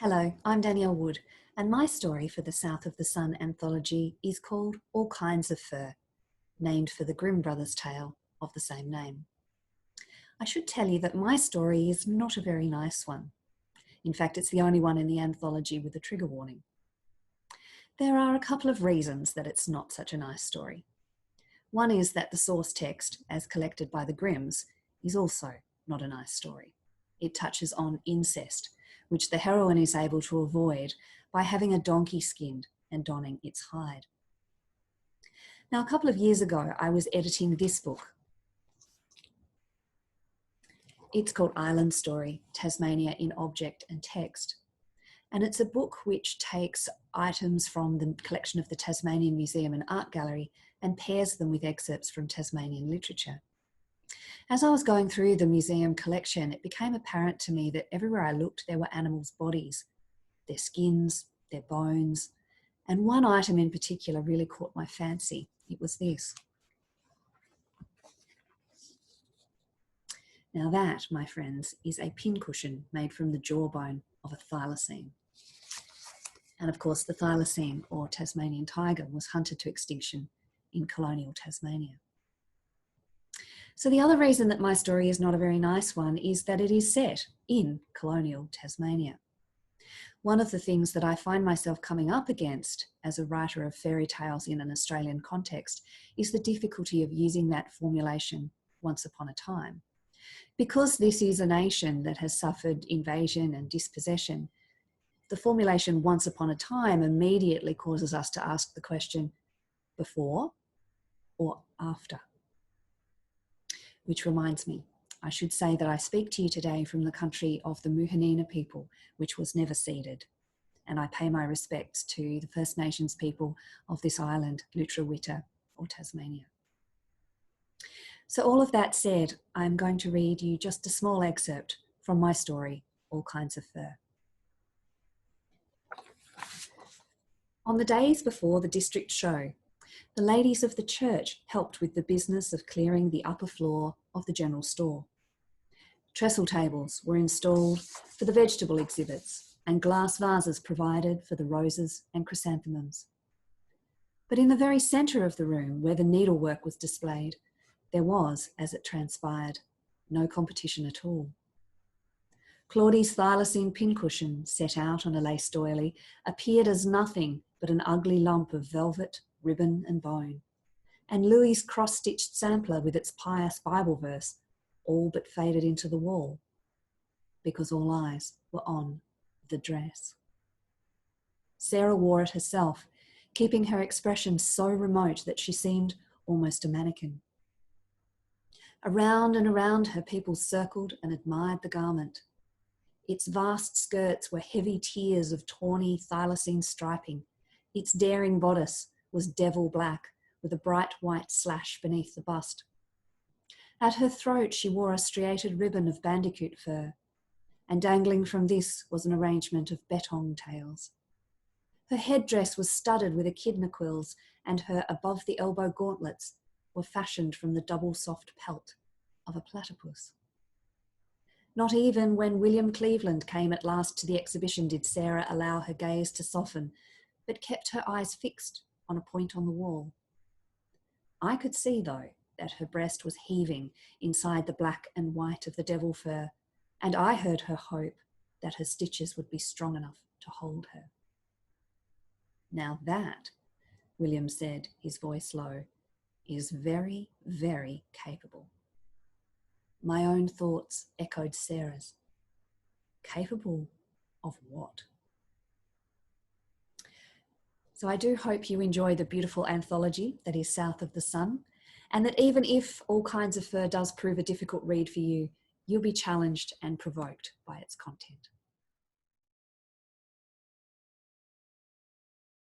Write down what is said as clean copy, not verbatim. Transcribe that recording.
Hello, I'm Danielle Wood, and my story for the South of the Sun anthology is called All Kinds of Fur, named for the Grimm brothers' tale of the same name. I should tell you that my story is not a very nice one. In fact, it's the only one in the anthology with a trigger warning. There are a couple of reasons that it's not such a nice story. One is that the source text, as collected by the Grimms, is also not a nice story. It touches on incest, which the heroine is able to avoid by having a donkey skinned and donning its hide. Now, a couple of years ago, I was editing this book. It's called Island Story, Tasmania in Object and Text. And it's a book which takes items from the collection of the Tasmanian Museum and Art Gallery and pairs them with excerpts from Tasmanian literature. As I was going through the museum collection, it became apparent to me that everywhere I looked, there were animals' bodies, their skins, their bones, and one item in particular really caught my fancy. It was this. Now that, my friends, is a pincushion made from the jawbone of a thylacine. And of course, the thylacine, or Tasmanian tiger, was hunted to extinction in colonial Tasmania. So the other reason that my story is not a very nice one is that it is set in colonial Tasmania. One of the things that I find myself coming up against as a writer of fairy tales in an Australian context is the difficulty of using that formulation once upon a time. Because this is a nation that has suffered invasion and dispossession, the formulation once upon a time immediately causes us to ask the question, before or after? Which reminds me, I should say that I speak to you today from the country of the Muhanina people, which was never ceded. And I pay my respects to the First Nations people of this island, Lutruwita, or Tasmania. So all of that said, I'm going to read you just a small excerpt from my story, All Kinds of Fur. On the days before the district show, the ladies of the church helped with the business of clearing the upper floor of the general store. Trestle tables were installed for the vegetable exhibits and glass vases provided for the roses and chrysanthemums. But in the very centre of the room where the needlework was displayed, there was, as it transpired, no competition at all. Claudie's thylacine pincushion, set out on a lace doily, appeared as nothing but an ugly lump of velvet, ribbon and bone, and Louis's cross-stitched sampler with its pious Bible verse all but faded into the wall, because all eyes were on the dress. Sarah wore it herself, keeping her expression so remote that she seemed almost a mannequin. Around and around her, people circled and admired the garment. Its vast skirts were heavy tiers of tawny thylacine striping. Its daring bodice was devil black, with a bright white slash beneath the bust. At her throat she wore a striated ribbon of bandicoot fur, and dangling from this was an arrangement of bettong tails. Her headdress was studded with echidna quills, and her above-the-elbow gauntlets were fashioned from the double soft pelt of a platypus. Not even when William Cleveland came at last to the exhibition did Sarah allow her gaze to soften, but kept her eyes fixed on a point on the wall. I could see, though, that her breast was heaving inside the black and white of the devil fur, and I heard her hope that her stitches would be strong enough to hold her. Now that, William said, his voice low, is very, very capable. My own thoughts echoed Sarah's. Capable of what? So I do hope you enjoy the beautiful anthology that is South of the Sun, and that even if All Kinds of Fur does prove a difficult read for you, you'll be challenged and provoked by its content.